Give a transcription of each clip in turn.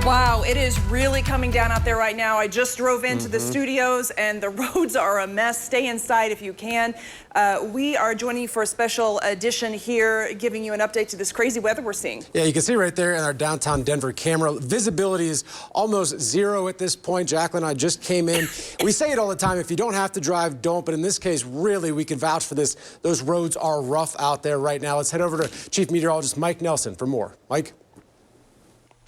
Wow, it is really coming down out there right now. I just drove into the studios and the roads are a mess. Stay inside if you can. We are joining you for a special edition here, giving you an update to this crazy weather we're seeing. Yeah, you can see right there in our downtown Denver camera, visibility is almost zero at this point. Jacqueline and I just came in. We say it all the time, if you don't have to drive, don't. But in this case, really, we can vouch for this. Those roads are rough out there right now. Let's head over to Chief Meteorologist Mike Nelson for more. Mike?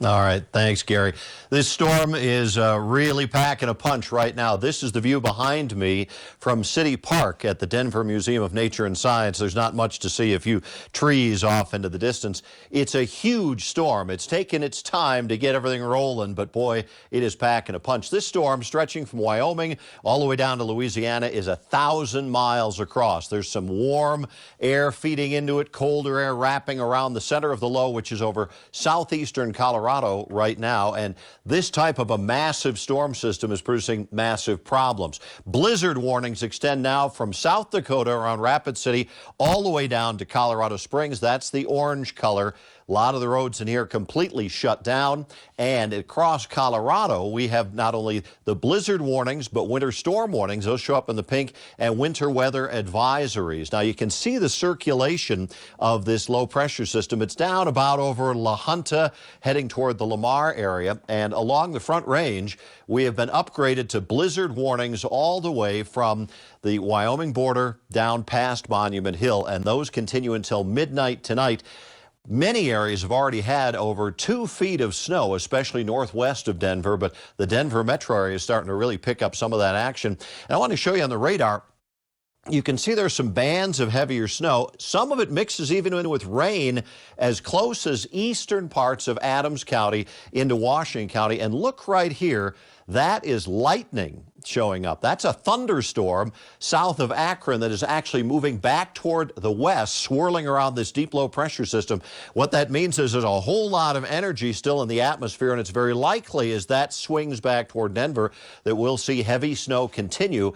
All right, thanks, Gary. This storm is really packing a punch right now. This is the view behind me from City Park at the Denver Museum of Nature and Science. There's not much to see, a few trees off into the distance. It's a huge storm. It's taken its time to get everything rolling, but boy, it is packing a punch. This storm, stretching from Wyoming all the way down to Louisiana, is 1,000 miles across. There's some warm air feeding into it, colder air wrapping around the center of the low, which is over southeastern Colorado right now, and this type of a massive storm system is producing massive problems. Blizzard warnings extend now from South Dakota around Rapid City all the way down to Colorado Springs. That's the orange color. A lot of the roads in here completely shut down, and across Colorado we have not only the blizzard warnings but winter storm warnings. Those show up in the pink, and winter weather advisories. Now you can see the circulation of this low pressure system. It's down about over La Junta, heading toward the Lamar area, and along the Front Range we have been upgraded to blizzard warnings all the way from the Wyoming border down past Monument Hill, and those continue until midnight tonight. Many areas have already had over 2 feet of snow, especially northwest of Denver, but the Denver metro area is starting to really pick up some of that action. And I want to show you on the radar, you can see there's some bands of heavier snow. Some of it mixes even in with rain as close as eastern parts of Adams County into Washington County. And look right here, that is lightning showing up. That's a thunderstorm south of Akron that is actually moving back toward the west, swirling around this deep low pressure system. What that means is there's a whole lot of energy still in the atmosphere, and it's very likely as that swings back toward Denver that we'll see heavy snow continue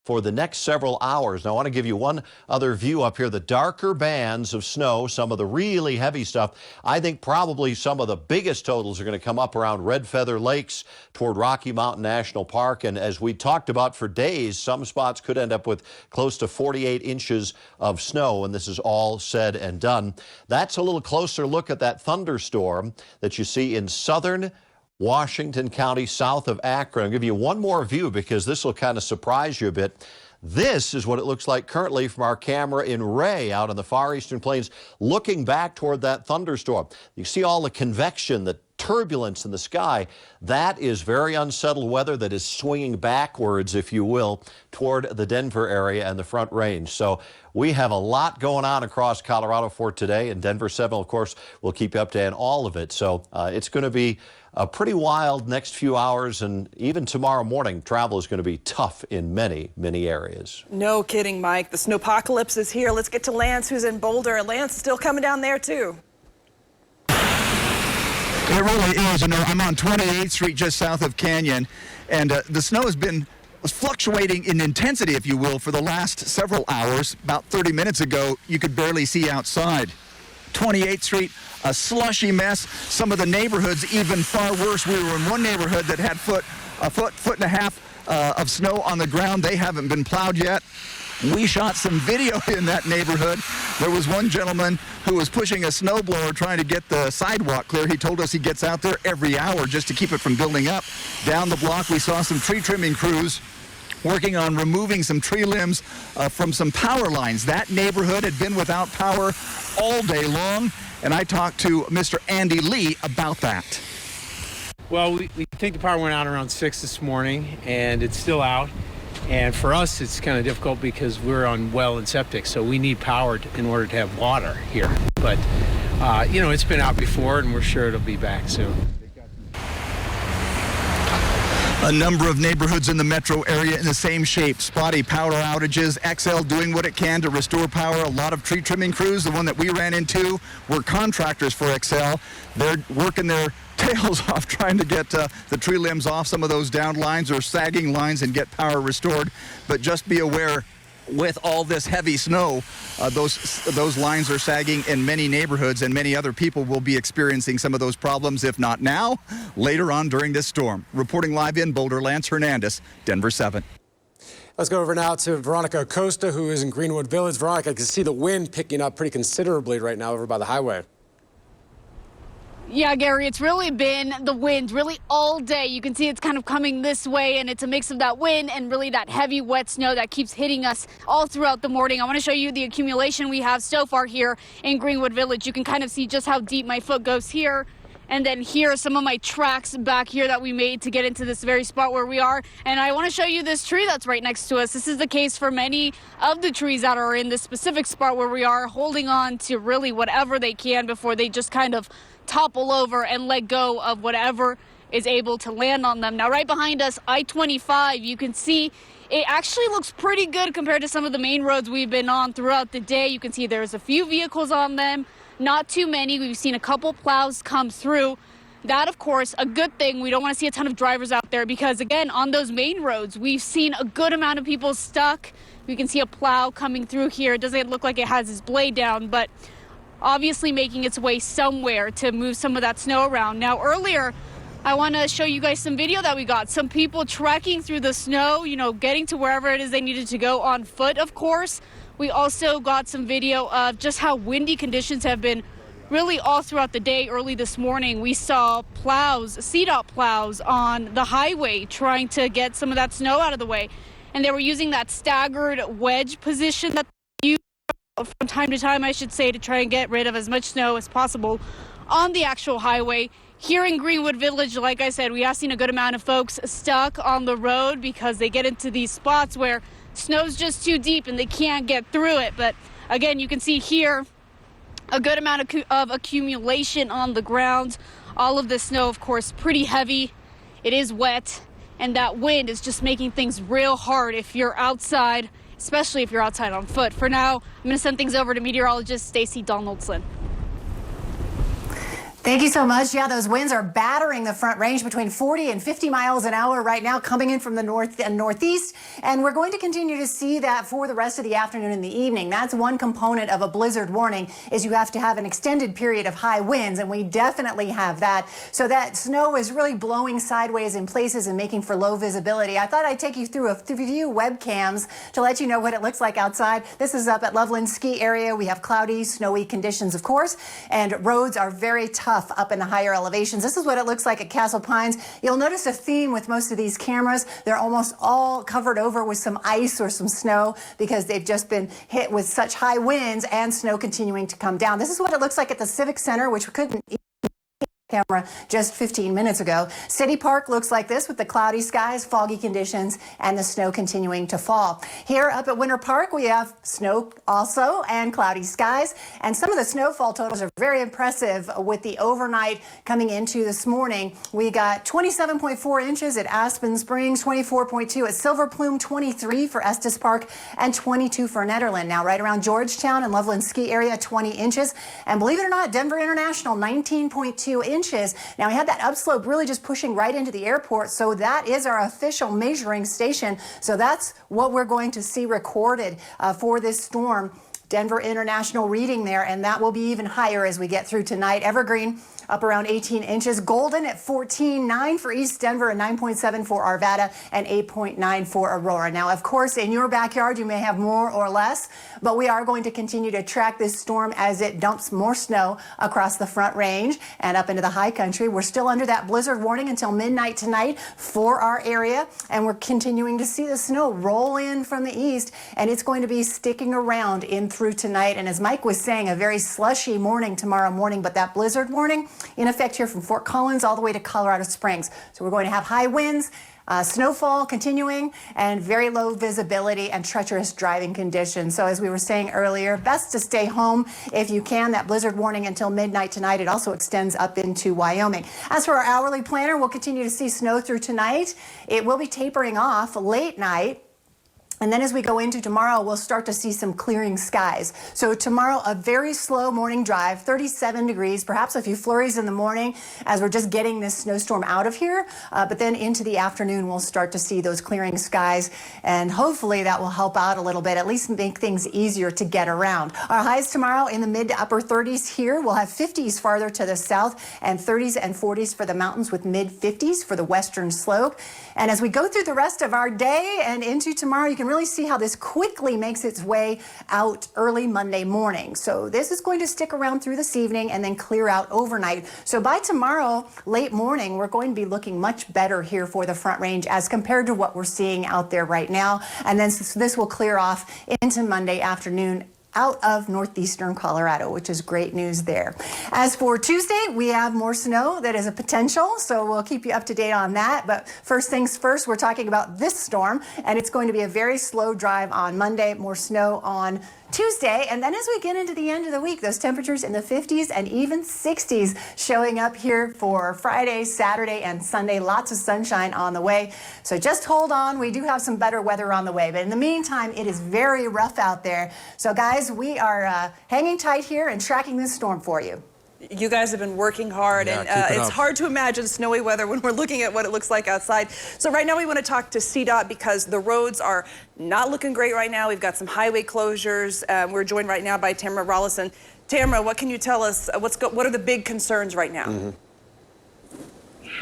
for the next several hours. Now, I want to give you one other view up here. The darker bands of snow, some of the really heavy stuff, I think probably some of the biggest totals are going to come up around Red Feather Lakes toward Rocky Mountain National Park. And as we talked about for days, some spots could end up with close to 48 inches of snow when this is all said and done. That's a little closer look at that thunderstorm that you see in southern Washington County, south of Akron. I'll give you one more view because this will kind of surprise you a bit. This is what it looks like currently from our camera in WRAY out on the far eastern plains, looking back toward that thunderstorm. You see all the convection, the turbulence in the sky. That is very unsettled weather that is swinging backwards, if you will, toward the Denver area and the Front Range. So we have a lot going on across Colorado for today, and Denver 7, of course, will keep you up to date on all of it. So it's going to be a pretty wild next few hours, and even tomorrow morning, travel is going to be tough in many, many areas. No kidding, Mike. The snowpocalypse is here. Let's get to Lance, who's in Boulder. Lance is still coming down there, too. It really is. You know, I'm on 28th Street just south of Canyon, and the snow has been fluctuating in intensity, if you will, for the last several hours. About 30 minutes ago, you could barely see outside. 28th Street, a slushy mess. Some of the neighborhoods even far worse. We were in one neighborhood that had a foot and a half of snow on the ground. They haven't been plowed yet. We shot some video in that neighborhood. There was one gentleman who was pushing a snowblower trying to get the sidewalk clear. He told us he gets out there every hour just to keep it from building up. Down the block, we saw some tree trimming crews working on removing some tree limbs from some power lines. That neighborhood had been without power all day long, and I talked to Mr. Andy Lee about that. Well, we think the power went out around 6 this morning, and it's still out. And for us, it's kind of difficult because we're on well and septic, so we need power in order to have water here. But, you know, it's been out before, and we're sure it'll be back soon. A number of neighborhoods in the metro area in the same shape. Spotty power outages. XL doing what it can to restore power. A lot of tree trimming crews. The one that we ran into were contractors for XL. They're working their tails off trying to get the tree limbs off some of those downed lines or sagging lines and get power restored. But just be aware, with all this heavy snow, those lines are sagging in many neighborhoods, and many other people will be experiencing some of those problems, if not now, later on during this storm. Reporting live in Boulder, Lance Hernandez, Denver 7. Let's go over now to Veronica Acosta, who is in Greenwood Village. Veronica, I can see the wind picking up pretty considerably right now over by the highway. Yeah, Gary, it's really been the wind really all day. You can see it's kind of coming this way, and it's a mix of that wind and really that heavy wet snow that keeps hitting us all throughout the morning. I want to show you the accumulation we have so far here in Greenwood Village. You can kind of see just how deep my foot goes here. And then here are some of my tracks back here that we made to get into this very spot where we are. And I want to show you this tree that's right next to us. This is the case for many of the trees that are in this specific spot where we are, holding on to really whatever they can before they just kind of topple over and let go of whatever is able to land on them. Now, right behind us, I-25, you can see it actually looks pretty good compared to some of the main roads we've been on throughout the day. You can see there's a few vehicles on them. Not too many. We've seen a couple plows come through. That, of course, a good thing. We don't want to see a ton of drivers out there because, again, on those main roads, we've seen a good amount of people stuck. We can see a plow coming through here. It doesn't look like it has its blade down, but obviously making its way somewhere to move some of that snow around. Now, earlier, I want to show you guys some video that we got. Some people trekking through the snow, getting to wherever it is they needed to go on foot, of course. We also got some video of just how windy conditions have been really all throughout the day. Early this morning, we saw plows, CDOT plows on the highway trying to get some of that snow out of the way. And they were using that staggered wedge position that they use from time to time, I should say, to try and get rid of as much snow as possible on the actual highway. Here in Greenwood Village, like I said, we have seen a good amount of folks stuck on the road because they get into these spots where snow's just too deep and they can't get through it. But again, you can see here a good amount of accumulation on the ground. All of the snow, of course, pretty heavy. It is wet, and that wind is just making things real hard if you're outside, especially if you're outside on foot. For now, I'm going to send things over to meteorologist Stacy Donaldson. Thank you so much. Yeah, those winds are battering the Front Range between 40 and 50 miles an hour right now, coming in from the north and northeast. And we're going to continue to see that for the rest of the afternoon and the evening. That's one component of a blizzard warning, is you have to have an extended period of high winds, and we definitely have that. So that snow is really blowing sideways in places and making for low visibility. I thought I'd take you through a few webcams to let you know what it looks like outside. This is up at Loveland Ski Area. We have cloudy, snowy conditions, of course, and roads are very tough up in the higher elevations. This is what it looks like at Castle Pines. You'll notice a theme with most of these cameras. They're almost all covered over with some ice or some snow because they've just been hit with such high winds and snow continuing to come down. This is what it looks like at the Civic Center, which couldn't camera just 15 minutes ago. City Park looks like this with the cloudy skies, foggy conditions, and the snow continuing to fall. Here up at Winter Park, we have snow also and cloudy skies, and some of the snowfall totals are very impressive with the overnight coming into this morning. We got 27.4 inches at Aspen Springs, 24.2 at Silver Plume, 23 for Estes Park, and 22 for Nederland. Now right around Georgetown and Loveland Ski Area, 20 inches, and believe it or not, Denver International, 19.2 inches. Now we had that upslope really just pushing right into the airport, so that is our official measuring station. So that's what we're going to see recorded for this storm. Denver International reading there, and that will be even higher as we get through tonight. Evergreen up around 18 inches. Golden at 14.9 for East Denver and 9.7 for Arvada and 8.9 for Aurora. Now, of course, in your backyard, you may have more or less, but we are going to continue to track this storm as it dumps more snow across the Front Range and up into the high country. We're still under that blizzard warning until midnight tonight for our area, and we're continuing to see the snow roll in from the east, and it's going to be sticking around in through tonight. And as Mike was saying, a very slushy morning tomorrow morning, but that blizzard warning in effect here from Fort Collins all the way to Colorado Springs. So we're going to have high winds, snowfall continuing, and very low visibility and treacherous driving conditions. So as we were saying earlier, best to stay home if you can. That blizzard warning until midnight tonight. It also extends up into Wyoming. As for our hourly planner, we'll continue to see snow through tonight. It will be tapering off late night. And then as we go into tomorrow, we'll start to see some clearing skies. So tomorrow, a very slow morning drive, 37 degrees, perhaps a few flurries in the morning as we're just getting this snowstorm out of here. But then into the afternoon, we'll start to see those clearing skies. And hopefully that will help out a little bit, at least make things easier to get around. Our highs tomorrow in the mid to upper 30s here. We'll have 50s farther to the south and 30s and 40s for the mountains with mid 50s for the western slope. And as we go through the rest of our day and into tomorrow, you can really see how this quickly makes its way out early Monday morning. So this is going to stick around through this evening and then clear out overnight. So by tomorrow, late morning, we're going to be looking much better here for the Front Range as compared to what we're seeing out there right now. And then this will clear off into Monday afternoon out of northeastern Colorado, which is great news there. As for Tuesday, we have more snow that is a potential, so we'll keep you up to date on that. But first things first, we're talking about this storm, and it's going to be a very slow drive on Monday, more snow on Tuesday, and then as we get into the end of the week, those temperatures in the 50s and even 60s showing up here for Friday, Saturday, and Sunday. Lots of sunshine on the way. So just hold on. We do have some better weather on the way. But in the meantime, it is very rough out there. So guys, we are hanging tight here and tracking this storm for you. You guys have been working hard, Yeah, and it's hard to imagine snowy weather when we're looking at what it looks like outside. So right now we want to talk to CDOT because the roads are not looking great right now. We've got some highway closures. We're joined right now by Tamara Rollison. Tamara, what can you tell us? What are the big concerns right now?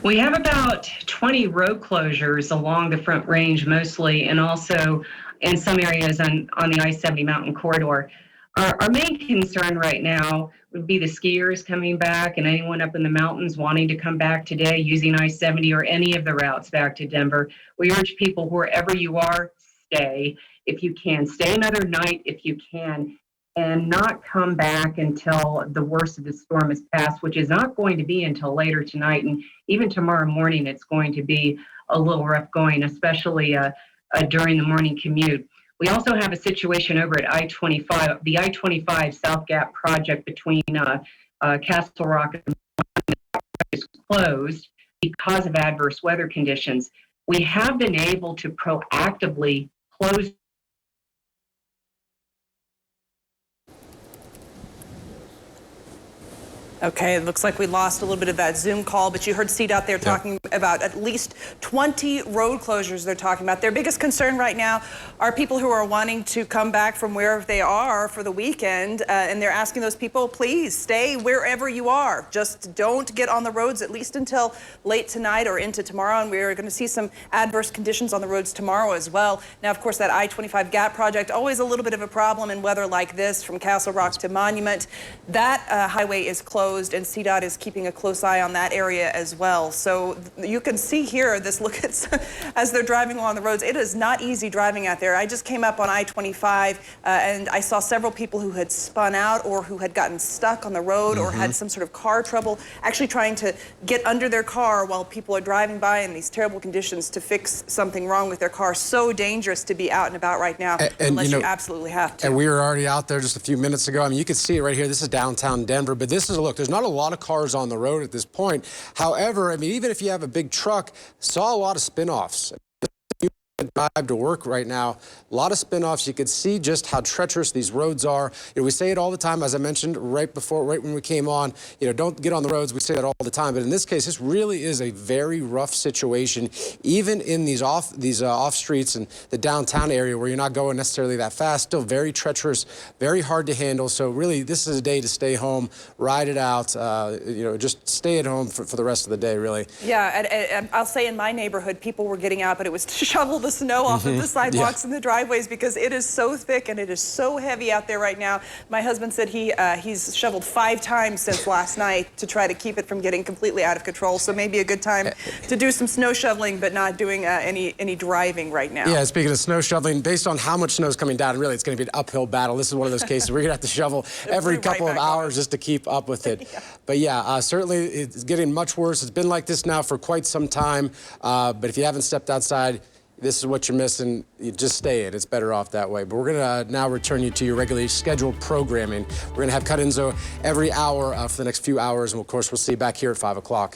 We have about 20 road closures along the Front Range mostly, and also in some areas on the I-70 mountain corridor. Our main concern right now would be the skiers coming back and anyone up in the mountains wanting to come back today using I-70 or any of the routes back to Denver. We urge people wherever you are, stay if you can. Stay another night if you can, and not come back until the worst of the storm is passed, which is not going to be until later tonight. And even tomorrow morning, it's going to be a little rough going, especially during the morning commute. We also have a situation over at I-25. The I-25 South Gap project between Castle Rock and is closed because of adverse weather conditions. We have been able to proactively close. Okay, it looks like we lost a little bit of that Zoom call, but you heard CDOT there talking about at least 20 road closures they're talking about. Their biggest concern right now are people who are wanting to come back from wherever they are for the weekend, and they're asking those people, please stay wherever you are. Just don't get on the roads at least until late tonight or into tomorrow, and we're going to see some adverse conditions on the roads tomorrow as well. Now, of course, that I-25 Gap project, always a little bit of a problem in weather like this from Castle Rock to Monument. That highway is closed, and CDOT is keeping a close eye on that area as well. So you can see here this look at as they're driving along the roads. It is not easy driving out there. I just came up on I-25 and I saw several people who had spun out or who had gotten stuck on the road or had some sort of car trouble, actually trying to get under their car while people are driving by in these terrible conditions to fix something wrong with their car. So dangerous to be out and about right now, unless you absolutely have to. And we were already out there just a few minutes ago. I mean, you can see it right here. This is downtown Denver, but this is a look. There's not a lot of cars on the road at this point. However, I mean, even if you have a big truck, saw a lot of spin-offs. Drive to work right now, a lot of spin-offs. You could see just how treacherous these roads are. You know, we say it all the time, as I mentioned right when we came on, you know, don't get on the roads. We say that all the time, but in this case, this really is a very rough situation, even in these off streets and the downtown area where you're not going necessarily that fast. Still very treacherous, very hard to handle. So really, this is a day to stay home, ride it out. You know, just stay at home for the rest of the day, really. Yeah, and I'll say in my neighborhood, people were getting out, but it was to shovel the snow off of the sidewalks and the driveways because it is so thick and it is so heavy out there right now. My husband said he's shoveled 5 times since last night to try to keep it from getting completely out of control. So maybe a good time to do some snow shoveling, but not doing any driving right now. Yeah, speaking of snow shoveling, based on how much snow is coming down, really it's going to be an uphill battle. This is one of those cases we're going to have to shovel every couple of hours just to keep up with it. But yeah, certainly it's getting much worse. It's been like this now for quite some time. But if you haven't stepped outside, this is what you're missing. You just stay in. It's better off that way. But we're going to now return you to your regularly scheduled programming. We're going to have cut-ins every hour for the next few hours. And, of course, we'll see you back here at 5 o'clock.